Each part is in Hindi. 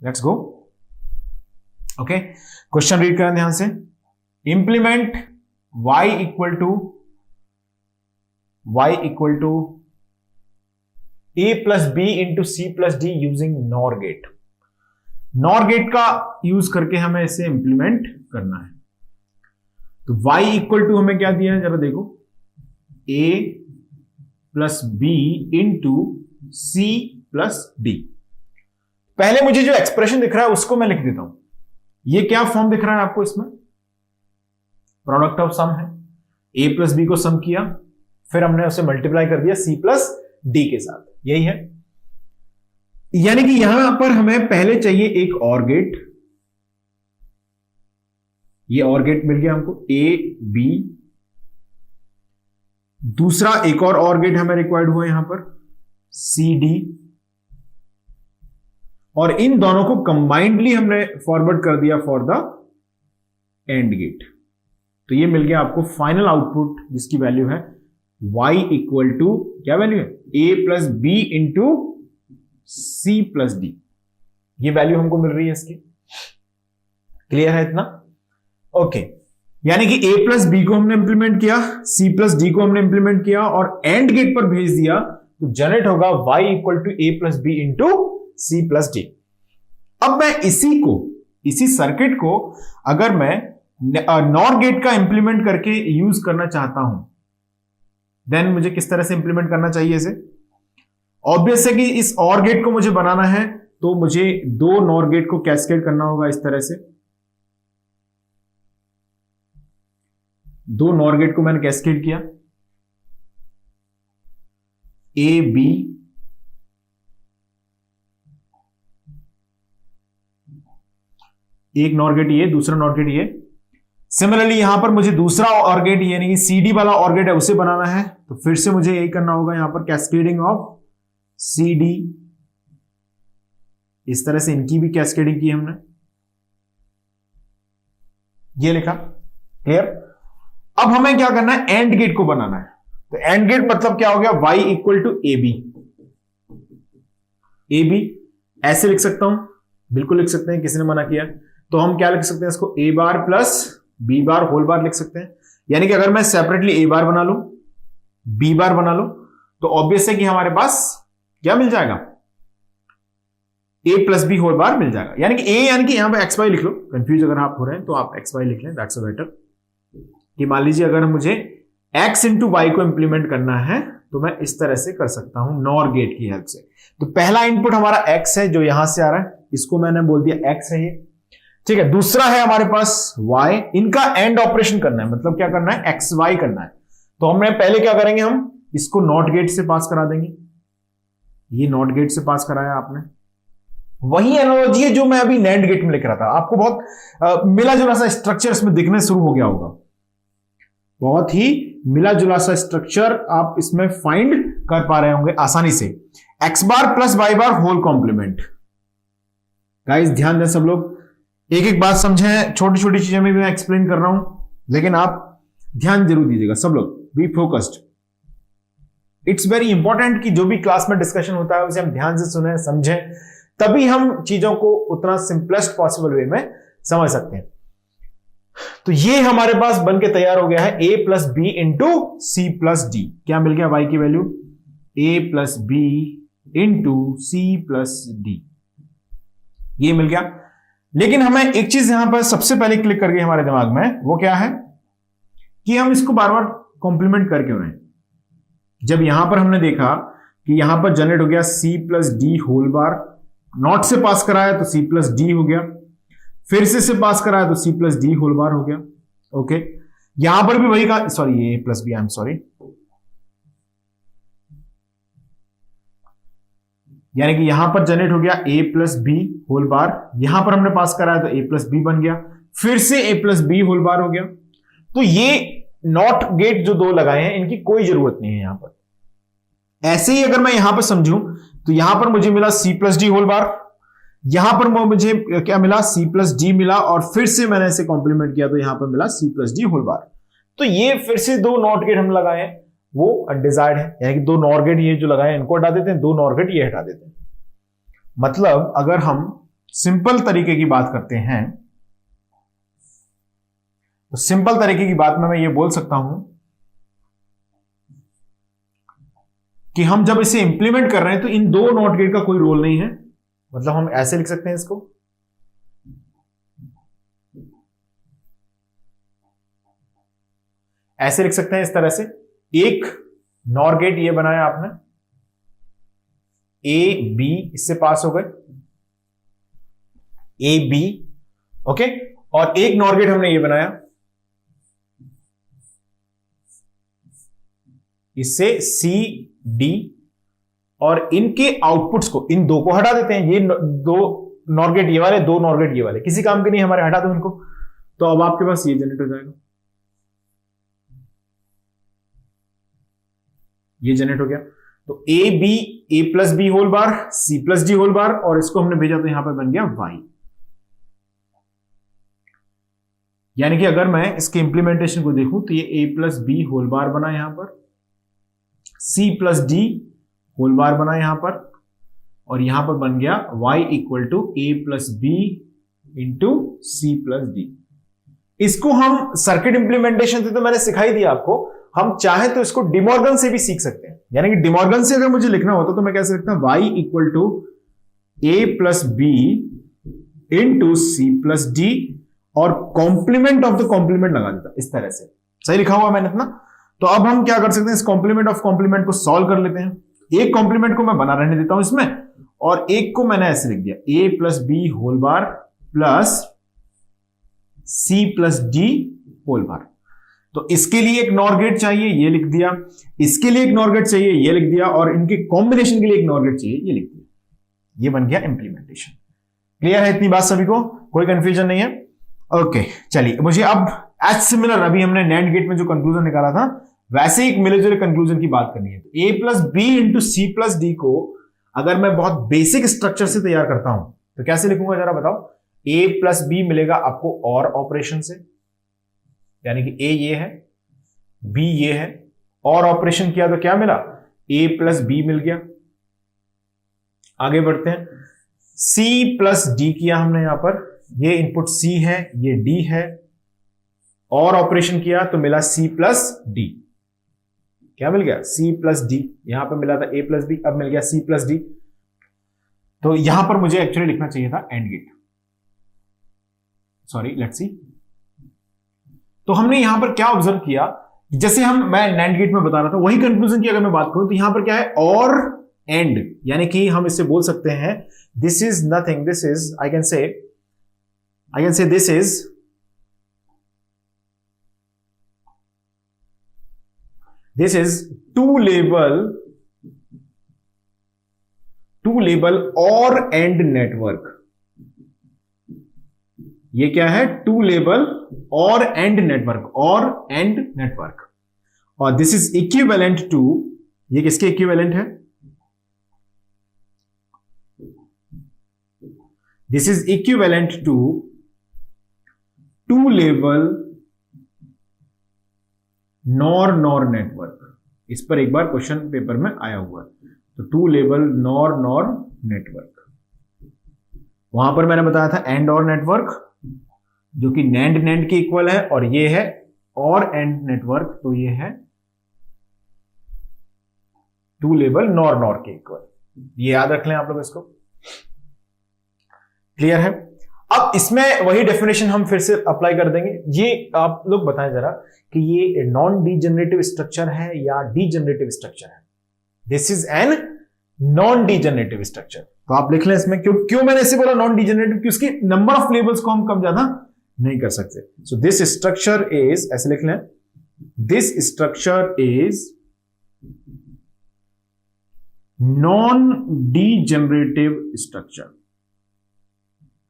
Let's go. Okay, question read करें ध्यान से। Implement y equal to a plus B into C plus D using NOR gate. NOR gate का यूज करके हमें इसे इंप्लीमेंट करना है। तो y इक्वल टू हमें क्या दिया है जरा देखो, a plus B into C plus D. पहले मुझे जो एक्सप्रेशन दिख रहा है उसको मैं लिख देता हूं। ये क्या फॉर्म दिख रहा है आपको इसमें? प्रोडक्ट ऑफ सम है। a प्लस बी को सम किया, फिर हमने उसे मल्टीप्लाई कर दिया c प्लस डी के साथ, यही है। यानी कि यहां पर हमें पहले चाहिए एक और गेट। ये और गेट मिल गया हमको a b। दूसरा एक और गेट हमें रिक्वायर्ड हुआ यहां पर c d, और इन दोनों को कंबाइंडली हमने फॉरवर्ड कर दिया फॉर द एंड गेट। तो ये मिल गया आपको फाइनल आउटपुट जिसकी वैल्यू है y इक्वल टू क्या वैल्यू है, a plus B into C plus D. ये वैल्यू हमको मिल रही है इसकी। क्लियर है इतना? ओके, यानी कि a प्लस बी को हमने इंप्लीमेंट किया, c प्लस डी को हमने इंप्लीमेंट किया और एंड गेट पर भेज दिया, तो जनरेट होगा y equal to a plus B into C plus D. अब मैं इसी सर्किट को अगर मैं नॉर गेट का इंप्लीमेंट करके यूज करना चाहता हूं, देन मुझे किस तरह से इंप्लीमेंट करना चाहिए इसे? ऑब्वियस है कि इस और गेट को मुझे बनाना है तो मुझे दो नॉर गेट को कैस्केड करना होगा इस तरह से। दो नॉर गेट को मैंने कैस्केड किया, ए बी, एक नॉर गेट ये, दूसरा नॉर गेट ये। सिमिलरली यहां पर मुझे दूसरा और गेट यानी कि सी डी वाला और गेट है उसे बनाना है, तो फिर से मुझे यही करना होगा यहां पर कैस्केडिंग ऑफ सी डी। इस तरह से इनकी भी कैस्केडिंग की हमने, ये लिखा। क्लियर? अब हमें क्या करना है, एंड गेट को बनाना है। तो एंड गेट मतलब क्या हो गया, y equal to A B. A B ऐसे लिख सकता हूं, बिल्कुल लिख सकते हैं, किसी ने मना किया? तो हम क्या लिख सकते हैं इसको, a bar plus b bar whole bar लिख सकते हैं। यानी कि अगर मैं सेपरेटली a बार बना लूं, b बार बना लूं, तो ऑब्वियस है कि हमारे पास क्या मिल जाएगा, a plus B whole bar मिल जाएगा। यानी कि a यानी कि यहां पर एक्स वाई लिख लो, कंफ्यूज अगर आप हो रहे हैं तो आप एक्स वाई लिख लें, दैट्स बेटर। कि मान लीजिए अगर मुझे x इंटू वाई को इंप्लीमेंट करना है तो मैं इस तरह से कर सकता हूं नॉर गेट की हेल्प से। तो पहला इनपुट हमारा x है जो यहां से आ रहा है, इसको मैंने बोल दिया x है ये, ठीक है। दूसरा है हमारे पास y, इनका एंड ऑपरेशन करना है, मतलब क्या करना है, एक्स वाई करना है। तो हमने पहले क्या करेंगे, हम इसको नॉट गेट से पास करा देंगे। ये नॉट गेट से पास कराया आपने, वही एनालॉजी है जो मैं अभी नैंड गेट में लिख रहा था। आपको बहुत मिला जुला सा स्ट्रक्चर इसमें दिखने शुरू हो गया होगा, बहुत ही मिला जुला सा स्ट्रक्चर आप इसमें फाइंड कर पा रहे होंगे आसानी से। X bar plus Y bar whole complement. Guys ध्यान दें सब लोग, एक एक बात समझें, छोटी छोटी चीजें में भी मैं एक्सप्लेन कर रहा हूं, लेकिन आप ध्यान जरूर दीजिएगा सब लोग, be focused. It's very important कि जो भी क्लास में डिस्कशन होता है उसे हम ध्यान से सुने, समझें, तभी हम चीजों को उतना सिंपलेस्ट पॉसिबल वे में समझ सकते हैं। तो ये हमारे पास बन के तैयार हो गया है a plus B into C plus D. क्या मिल गया y की वैल्यू, a plus B into C plus D, ये मिल गया। लेकिन हमें एक चीज यहां पर सबसे पहले क्लिक कर गई हमारे दिमाग में, वो क्या है कि हम इसको बार बार कॉम्प्लीमेंट कर क्यों रहे हैं। जब यहां पर हमने देखा कि यहां पर जनरेट हो गया c plus D whole bar, NOT से पास कराया तो c प्लस डी हो गया, फिर से पास कराया तो c plus D whole bar हो गया। ओके, यहां पर भी वही का, सॉरी ये plus B, I am sorry, यानी कि यहां पर जनरेट हो गया a plus B whole bar, यहां पर हमने पास कराया तो a प्लस बी बन गया, फिर से a plus B whole bar हो गया। तो ये नॉट गेट जो दो लगाए हैं इनकी कोई जरूरत नहीं है यहां पर। ऐसे ही अगर मैं यहां पर समझूं तो यहां पर मुझे मिला c plus D whole bar, यहां पर मुझे क्या मिला, c प्लस डी मिला, और फिर से मैंने इसे कॉम्प्लीमेंट किया तो यहां पर मिला c plus D whole bar. तो ये फिर से दो नॉट गेट हम लगाए हैं, वो अनडिजायर्ड है, यानी कि दो नॉर गेट ये जो लगाए हैं इनको हटा देते हैं, दो नॉर गेट ये हटा देते हैं। मतलब अगर हम सिंपल तरीके की बात करते हैं, तो सिंपल तरीके की बात में मैं ये बोल सकता हूं कि हम जब इसे इंप्लीमेंट कर रहे हैं तो इन दो नॉट गेट का कोई रोल नहीं है। मतलब हम ऐसे लिख सकते हैं इसको, ऐसे लिख सकते हैं इस तरह से। एक नॉर गेट ये बनाया आपने, ए बी इससे पास हो गए, ए बी, ओके। और एक नॉर गेट हमने ये बनाया, इससे सी डी, और इनके आउटपुट्स को, इन दो को हटा देते हैं। ये दो नॉर गेट ये वाले, दो नॉर गेट ये वाले, किसी काम के नहीं हमारे, हटा दो इनको। तो अब आपके पास ये जनरेट हो जाएगा, ये जनरेट हो गया। तो A B, A plus B whole bar, C plus D whole bar, और इसको हमने भेजा तो यहां पर बन गया वाई। यानी कि अगर मैं इसके इंप्लीमेंटेशन को देखूं तो ये A plus B whole bar बना यहां पर, C plus D whole bar बना यहां पर, और यहां पर बन गया y equal to A plus B into C plus D. इसको हम सर्किट इंप्लीमेंटेशन थे तो मैंने सिखाई दिया आपको, हम चाहे तो इसको डिमॉर्गन से भी सीख सकते हैं। यानी कि डिमॉर्गन से अगर मुझे लिखना होता तो मैं कैसे लिखता हूं, y equal to A plus B into C plus D, और कॉम्प्लीमेंट ऑफ द कॉम्प्लीमेंट लगा देता इस तरह से। सही लिखा हुआ मैंने इतना। तो अब हम क्या कर सकते हैं, इस कॉम्प्लीमेंट ऑफ कॉम्प्लीमेंट को सॉल्व कर लेते हैं। एक कॉम्प्लीमेंट को मैं बना रहने देता हूं इसमें, और एक को मैंने ऐसे लिख दिया, A plus B whole bar plus C plus D whole bar. तो इसके लिए एक नॉर गेट चाहिए, ये लिख दिया, इसके लिए एक नॉर गेट चाहिए, ये लिख दिया, और इनके कॉम्बिनेशन के लिए एक नॉर गेट चाहिए, ये लिख दिया। ये बन गया इंप्लीमेंटेशन। क्लियर है इतनी बात सभी को, कोई कंफ्यूजन नहीं है? ओके चलिए, मुझे अब एज सिमिलर, अभी हमने नैंड गेट में जो कंक्लूजन निकाला था वैसे ही एक मिलजुले कंक्लूजन की बात करनी है। तो A plus B into C plus D को अगर मैं बहुत बेसिक स्ट्रक्चर से तैयार करता हूं तो कैसे लिखूंगा जरा बताओ। ए प्लस बी मिलेगा आपको और ऑपरेशन से, यानी कि ए ये है, बी ये है, और ऑपरेशन किया तो क्या मिला, ए प्लस बी मिल गया। आगे बढ़ते हैं, सी प्लस डी किया हमने यहां पर, ये इनपुट सी है, ये डी है, और ऑपरेशन किया तो मिला सी प्लस डी। क्या मिल गया, सी प्लस डी। यहां पर मिला था ए प्लस बी, अब मिल गया सी प्लस डी। तो यहां पर मुझे एक्चुअली लिखना चाहिए था and gate, sorry let's see. तो हमने यहां पर क्या ऑब्जर्व किया, जैसे मैं नैंड गेट में बता रहा था वही कंक्लूजन की अगर मैं बात करूं तो यहां पर क्या है, और एंड, यानी कि हम इससे बोल सकते हैं this is nothing, this is I can say this is two level or and network. ये क्या है, two level or and network, or and network. और दिस इज इक्विवेलेंट टू, ये किसके इक्विवेलेंट है, this is equivalent to two level nor network. इस पर एक बार क्वेश्चन पेपर में आया हुआ है, तो टू लेवल नॉर नेटवर्क। वहां पर मैंने बताया था एंड और नेटवर्क, जो कि नैंड के इक्वल है, और ये है और एंड नेटवर्क, तो ये है टू लेवल नॉर के इक्वल। ये याद रख लें आप लोग इसको। क्लियर है? अब इसमें वही डेफिनेशन हम फिर से अप्लाई कर देंगे। ये आप लोग बताएं जरा कि ये नॉन डीजनरेटिव स्ट्रक्चर है या डीजनरेटिव स्ट्रक्चर है। This is an non degenerative structure. तो आप लिख लें इसमें, क्यों मैंने इसे बोला नॉन डीजनरेटिव, कि उसकी नंबर ऑफ लेवल्स को हम कम ज्यादा नहीं कर सकते। सो दिस स्ट्रक्चर इज, ऐसे लिख लें, this structure is non degenerative structure.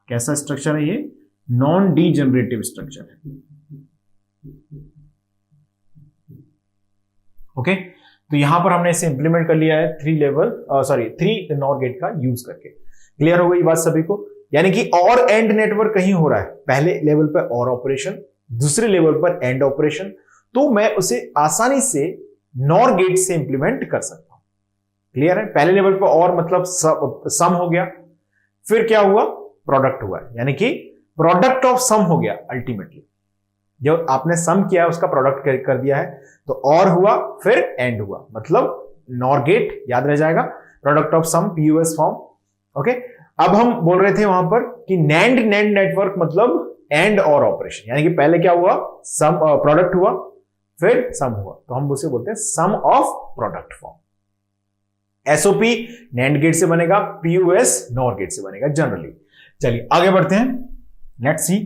कैसा स्ट्रक्चर है ये, नॉन डीजनरेटिव स्ट्रक्चर है। ओके, तो यहां पर हमने इसे इंप्लीमेंट कर लिया है थ्री नॉर गेट का यूज करके। क्लियर हो गई बात सभी को? यानी कि और एंड नेटवर्क कहीं हो रहा है, पहले लेवल पर और ऑपरेशन, दूसरे लेवल पर एंड ऑपरेशन, तो मैं उसे आसानी से नॉर गेट से इंप्लीमेंट कर सकता हूं। क्लियर है? पहले लेवल पर और मतलब सम हो गया, फिर क्या हुआ, प्रोडक्ट हुआ है, यानी कि प्रोडक्ट ऑफ सम हो गया अल्टीमेटली। जो आपने सम किया है उसका प्रोडक्ट कर दिया है, तो और हुआ फिर एंड हुआ, मतलब नॉर गेट याद रह जाएगा, product of sum PUS form. Okay, अब हम बोल रहे थे वहां पर कि नैंड नेटवर्क मतलब एंड और ऑपरेशन, यानी कि पहले क्या हुआ, सम प्रोडक्ट हुआ फिर सम हुआ, तो हम उसे बोलते हैं sum of product form. SOP NAND gate से बनेगा, पीयूएस नॉर गेट से बनेगा जनरली। चलिए आगे बढ़ते हैं, लेट्स सी।